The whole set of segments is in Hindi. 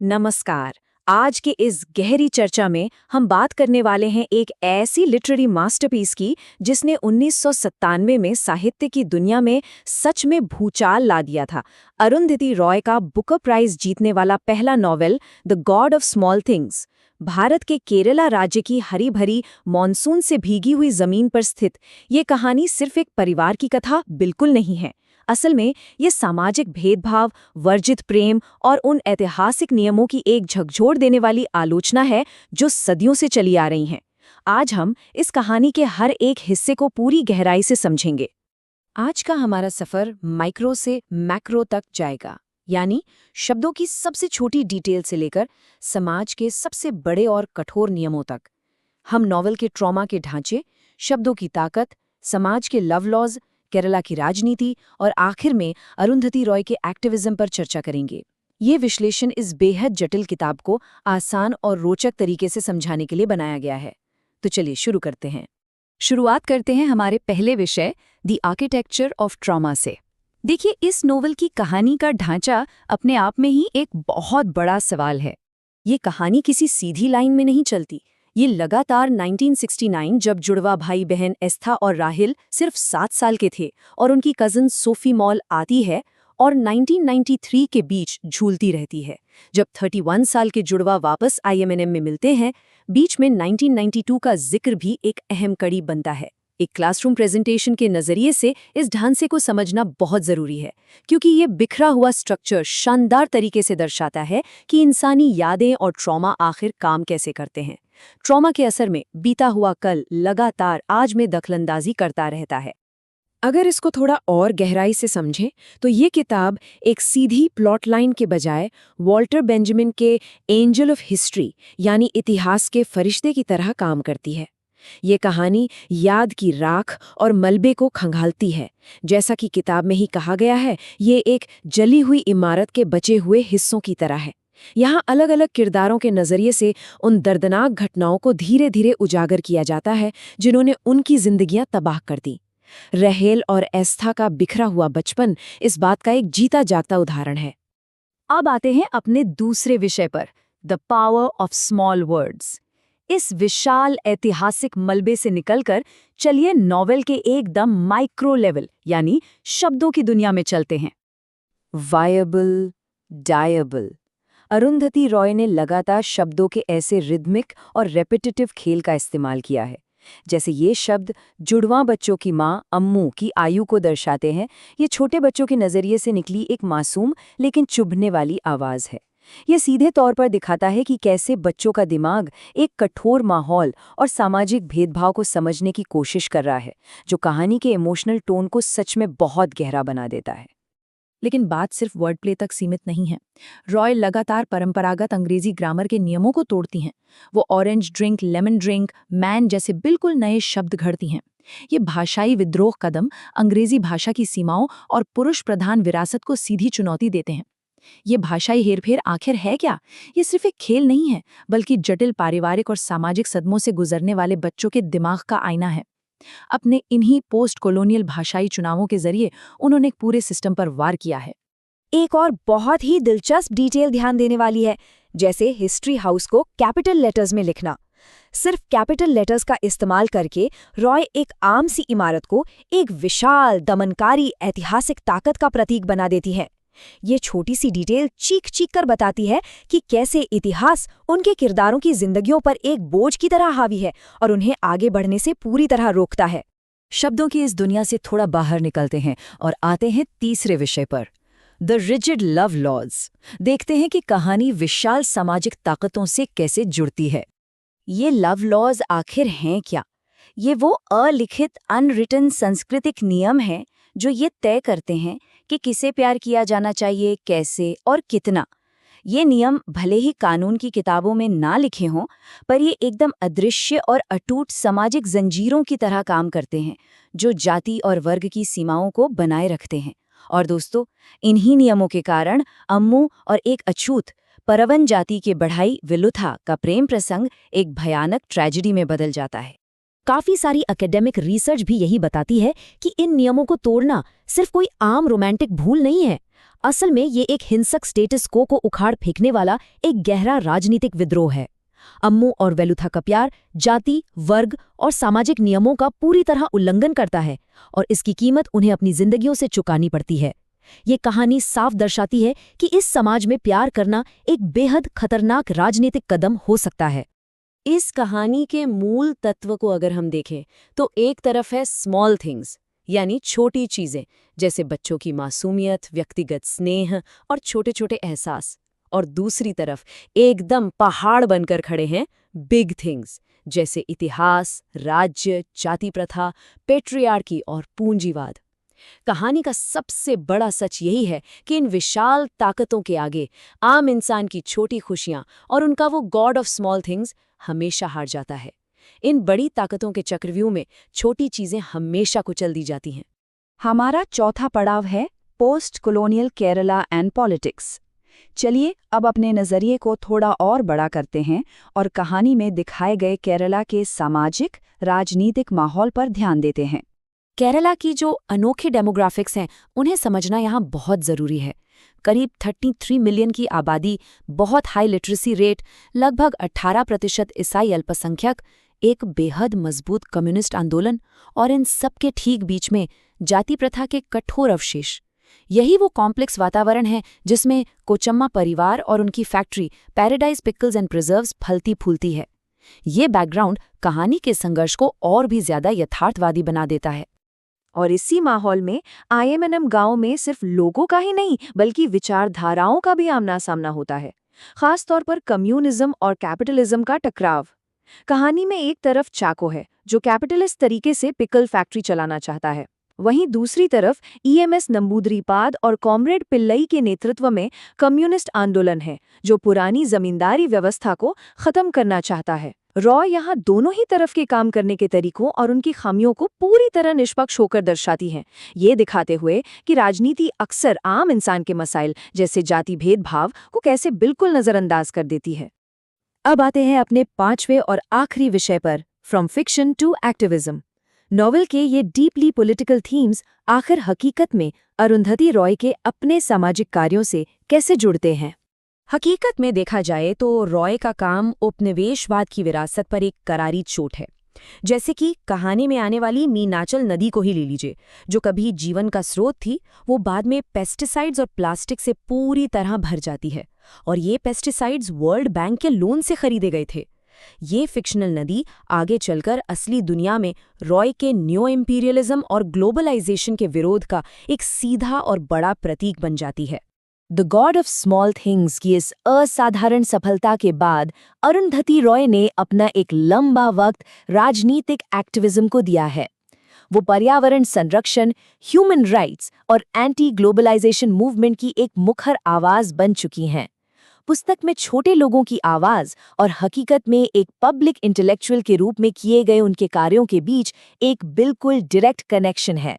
नमस्कार। आज के इस गहरी चर्चा में हम बात करने वाले हैं एक ऐसी लिटरेरी मास्टरपीस की जिसने 1997 में साहित्य की दुनिया में सच में भूचाल ला दिया था। अरुंधति रॉय का बुकर प्राइज जीतने वाला पहला novel the God of small things. Bharat के केरला राज्य की हरी भरी मानसून से भीगी हुई जमीन पर स्थित ये कहानी सिर्फ एक परिवार की कथा बिल्कुल नहीं है। असल में ये सामाजिक भेदभाव, वर्जित प्रेम और उन ऐतिहासिक नियमों की एक झकझोर देने वाली आलोचना है जो सदियों से चली आ रही हैं। आज हम इस कहानी के हर एक हिस्से को पूरी गहराई से समझेंगे। आज का हमारा सफर माइक्रो से मैक्रो तक जाएगा, यानी शब्दों की सबसे छोटी डिटेल से लेकर समाज के सबसे बड़े और कठोर नियमों तक। हम नॉवेल के ट्रॉमा के ढांचे, शब्दों की ताकत, समाज के लव लॉज, केरला की राजनीति और आखिर में अरुंधति रॉय के एक्टिविज्म पर चर्चा करेंगे। ये विश्लेषण इस बेहद जटिल किताब को आसान और रोचक तरीके से समझाने के लिए बनाया गया है। तो चलिए शुरू करते हैं। शुरुआत करते हैं हमारे पहले विषय द आर्किटेक्चर ऑफ ट्रॉमा से। देखिए, इस नोवेल की कहानी का ढांचा अपने आप में ही एक बहुत बड़ा सवाल है। ये कहानी किसी सीधी लाइन में नहीं चलती। ये लगातार 1969 जब जुड़वा भाई बहन एस्था और राहिल सिर्फ 7 साल के थे और उनकी कज़न सोफी मॉल आती है, और 1993 के बीच झूलती रहती है जब 31 साल के जुड़वा वापस IMNM में मिलते हैं। बीच में 1992 का जिक्र भी एक अहम कड़ी बनता है। एक क्लासरूम प्रेजेंटेशन के नज़रिए से इस ढांचे को समझना बहुत ज़रूरी है, क्योंकि ये बिखरा हुआ स्ट्रक्चर शानदार तरीके से दर्शाता है कि इंसानी यादें और ट्रॉमा आखिर काम कैसे करते हैं। ट्रॉमा के असर में बीता हुआ कल लगातार आज में दखलंदाजी करता रहता है। अगर इसको थोड़ा और गहराई से समझें तो ये किताब एक सीधी प्लॉट लाइन के बजाय वॉल्टर बेंजामिन के एंजल ऑफ हिस्ट्री यानी इतिहास के फरिश्ते की तरह काम करती है। ये कहानी याद की राख और मलबे को खंगालती है। जैसा कि किताब में ही कहा गया है, ये एक जली हुई इमारत के बचे हुए हिस्सों की तरह है। यहाँ अलग अलग किरदारों के नज़रिए से उन दर्दनाक घटनाओं को धीरे धीरे उजागर किया जाता है जिन्होंने उनकी जिंदगियां तबाह कर दी। रहेल और एस्था का बिखरा हुआ बचपन इस बात का एक जीता जागता उदाहरण है। अब आते हैं अपने दूसरे विषय पर, the power of small words. इस विशाल ऐतिहासिक मलबे से निकलकर चलिए नॉवेल के एकदम माइक्रो लेवल यानी शब्दों की दुनिया में चलते हैं। Viable, dyeable. अरुंधति रॉय ने लगातार शब्दों के ऐसे रिदमिक और रेपिटेटिव खेल का इस्तेमाल किया है। जैसे ये शब्द जुड़वां बच्चों की माँ अम्मू की आयु को दर्शाते हैं। ये छोटे बच्चों के नज़रिए से निकली एक मासूम लेकिन चुभने वाली आवाज़ है। ये सीधे तौर पर दिखाता है कि कैसे बच्चों का दिमाग एक कठोर माहौल और सामाजिक भेदभाव को समझने की कोशिश कर रहा है, जो कहानी के इमोशनल टोन को सच में बहुत गहरा बना देता है। लेकिन बात सिर्फ वर्ड प्ले तक सीमित नहीं है। रॉय लगातार परंपरागत अंग्रेजी ग्रामर के नियमों को तोड़ती हैं। वो orange drink, lemon drink, man जैसे बिल्कुल नए शब्द घड़ती हैं। ये भाषाई विद्रोह कदम अंग्रेजी भाषा की सीमाओं और पुरुष प्रधान विरासत को सीधी चुनौती देते हैं। ये भाषाई हेरफेर आखिर है क्या? ये सिर्फ एक खेल नहीं है, बल्कि जटिल पारिवारिक और सामाजिक सदमों से गुजरने वाले बच्चों के दिमाग का आईना है। अपने इन्हीं पोस्ट कॉलोनियल भाषाई चुनावों के जरिए उन्होंने एक पूरे सिस्टम पर वार किया है। एक और बहुत ही दिलचस्प डिटेल ध्यान देने वाली है, जैसे हिस्ट्री हाउस को कैपिटल लेटर्स में लिखना। सिर्फ कैपिटल लेटर्स का इस्तेमाल करके रॉय एक आम सी इमारत को एक विशाल दमनकारी ऐतिहासिक ताकत का प्रतीक बना देती है। ये छोटी सी डिटेल चीख चीख कर बताती है कि कैसे इतिहास उनके किरदारों की जिंदगियों पर एक बोझ की तरह हावी है और उन्हें आगे बढ़ने से पूरी तरह रोकता है। शब्दों की इस दुनिया से थोड़ा बाहर निकलते हैं और आते हैं तीसरे विषय पर, द रिजिड लव लॉज। देखते हैं कि कहानी विशाल सामाजिक ताकतों से कैसे जुड़ती है। ये लव लॉज आखिर हैं क्या? ये वो अलिखित अनरिटन सांस्कृतिक नियम हैं जो ये तय करते हैं कि किसे प्यार किया जाना चाहिए, कैसे और कितना। ये नियम भले ही कानून की किताबों में ना लिखे हों, पर ये एकदम अदृश्य और अटूट सामाजिक जंजीरों की तरह काम करते हैं, जो जाति और वर्ग की सीमाओं को बनाए रखते हैं। और दोस्तों, इन्हीं नियमों के कारण अम्मू और एक अछूत परवन जाति के बढ़ाई विलुथा का प्रेम प्रसंग एक भयानक ट्रेजेडी में बदल जाता है। काफी सारी एकेडमिक रिसर्च भी यही बताती है कि इन नियमों को तोड़ना सिर्फ कोई आम रोमांटिक भूल नहीं है। असल में ये एक हिंसक स्टेटस को उखाड़ फेंकने वाला एक गहरा राजनीतिक विद्रोह है। अम्मू और वेलुथा का प्यार जाति, वर्ग और सामाजिक नियमों का पूरी तरह उल्लंघन करता है और इसकी कीमत उन्हें अपनी जिंदगियों से चुकानी पड़ती है। ये कहानी साफ दर्शाती है कि इस समाज में प्यार करना एक बेहद खतरनाक राजनीतिक कदम हो सकता है। इस कहानी के मूल तत्व को अगर हम देखें तो एक तरफ है स्मॉल थिंग्स, यानी छोटी चीजें जैसे बच्चों की मासूमियत, व्यक्तिगत स्नेह और छोटे छोटे एहसास, और दूसरी तरफ एकदम पहाड़ बनकर खड़े हैं बिग थिंग्स जैसे इतिहास, राज्य, जाति प्रथा, पेट्रियार्की और पूंजीवाद। कहानी का सबसे बड़ा सच यही है कि इन विशाल ताकतों के आगे आम इंसान की छोटी खुशियां और उनका वो गॉड ऑफ स्मॉल थिंग्स हमेशा हार जाता है। इन बड़ी ताकतों के चक्रव्यूह में छोटी चीजें हमेशा कुचल दी जाती हैं। हमारा चौथा पड़ाव है post colonial Kerala and politics. चलिए अब अपने नज़रिए को थोड़ा और बड़ा करते हैं और कहानी में दिखाए गए केरला के सामाजिक राजनीतिक माहौल पर ध्यान देते हैं। केरला की जो अनोखे डेमोग्राफिक्स हैं उन्हें समझना यहाँ बहुत ज़रूरी है। करीब 33 मिलियन की आबादी, बहुत हाई लिटरेसी रेट, लगभग 18% ईसाई अल्पसंख्यक, एक बेहद मजबूत कम्युनिस्ट आंदोलन और इन सब के ठीक बीच में जाति प्रथा के कठोर अवशेष। यही वो कॉम्प्लेक्स वातावरण है जिसमें कोचम्मा परिवार और उनकी factory paradise pickles and preserves फलती फूलती है। ये बैकग्राउंड कहानी के संघर्ष को और भी ज्यादा यथार्थवादी बना देता है। और इसी माहौल में आईएमएनएम गांव में सिर्फ लोगों का ही नहीं बल्कि विचारधाराओं का भी आमना सामना होता है, खास तौर पर कम्युनिज्म और कैपिटलिज्म का टकराव। कहानी में एक तरफ चाको है जो कैपिटलिस्ट तरीके से पिकल फैक्ट्री चलाना चाहता है, वहीं दूसरी तरफ ईएमएस नंबूदरीपाद और कॉमरेड पिल्लई के नेतृत्व में कम्युनिस्ट आंदोलन है जो पुरानी जमींदारी व्यवस्था को खत्म करना चाहता है। रॉय यहाँ दोनों ही तरफ के काम करने के तरीकों और उनकी खामियों को पूरी तरह निष्पक्ष होकर दर्शाती है, ये दिखाते हुए कि राजनीति अक्सर आम इंसान के मसाइल जैसे जाति भेदभाव को कैसे बिल्कुल नजरअंदाज कर देती है। अब आते हैं अपने पांचवें और आखिरी विषय पर, from fiction to activism. Novel के ये डीपली पॉलिटिकल थीम्स आखिर हकीकत में अरुंधति रॉय के अपने सामाजिक कार्यों से कैसे जुड़ते हैं। हकीकत में देखा जाए तो रॉय का काम उपनिवेशवाद की विरासत पर एक करारी चोट है। जैसे कि कहानी में आने वाली मीनाचल नदी को ही ले लीजिए, जो कभी जीवन का स्रोत थी, वो बाद में पेस्टिसाइड्स और प्लास्टिक से पूरी तरह भर जाती है, और ये पेस्टिसाइड्स वर्ल्ड बैंक के लोन से खरीदे गए थे। ये फिक्शनल नदी आगे चलकर असली दुनिया में रॉय के न्यू इंपीरियलिज्म और ग्लोबलाइजेशन के विरोध का एक सीधा और बड़ा प्रतीक बन जाती है। The God of small things की इस असाधारण सफलता के बाद अरुंधति रॉय ने अपना एक लंबा वक्त राजनीतिक एक्टिविज्म को दिया है। वो पर्यावरण संरक्षण, ह्यूमन राइट्स और एंटी ग्लोबलाइजेशन मूवमेंट की एक मुखर आवाज बन चुकी हैं। पुस्तक में छोटे लोगों की आवाज और हकीकत में एक पब्लिक इंटेलेक्चुअल के रूप में किए गए उनके कार्यों के बीच एक बिल्कुल डायरेक्ट कनेक्शन है।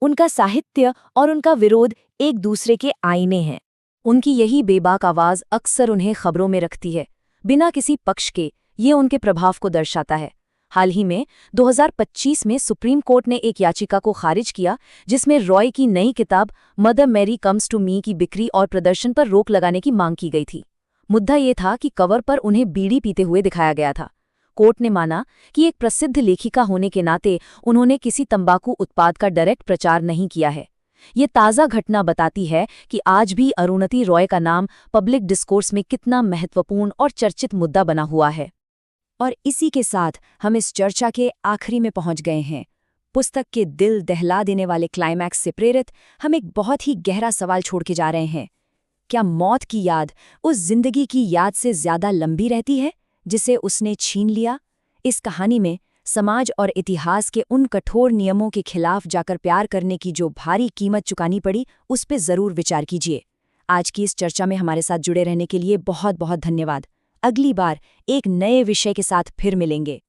उनका साहित्य और उनका विरोध एक दूसरे के आईने हैं। उनकी यही बेबाक आवाज अक्सर उन्हें खबरों में रखती है, बिना किसी पक्ष के। ये उनके प्रभाव को दर्शाता है। हाल ही में 2025 में सुप्रीम कोर्ट ने एक याचिका को खारिज किया जिसमें रॉय की नई किताब Mother Mary comes to me की बिक्री और प्रदर्शन पर रोक लगाने की मांग की गई थी। मुद्दा ये था कि कवर पर उन्हें बीड़ी पीते हुए दिखाया गया था। कोर्ट ने माना कि एक प्रसिद्ध लेखिका होने के नाते उन्होंने किसी तंबाकू उत्पाद का डायरेक्ट प्रचार नहीं किया है। ये ताज़ा घटना बताती है कि आज भी अरुंधति रॉय का नाम पब्लिक डिस्कोर्स में कितना महत्वपूर्ण और चर्चित मुद्दा बना हुआ है। और इसी के साथ हम इस चर्चा के आखिरी में पहुंच गए हैं। पुस्तक के दिल दहला देने वाले क्लाइमैक्स से प्रेरित हम एक बहुत ही गहरा सवाल छोड़ के जा रहे हैं। क्या मौत की याद उस जिंदगी की याद से ज्यादा लंबी रहती है जिसे उसने छीन लिया? इस कहानी में समाज और इतिहास के उन कठोर नियमों के खिलाफ जाकर प्यार करने की जो भारी कीमत चुकानी पड़ी, उस पर जरूर विचार कीजिए। आज की इस चर्चा में हमारे साथ जुड़े रहने के लिए बहुत बहुत धन्यवाद। अगली बार एक नए विषय के साथ फिर मिलेंगे।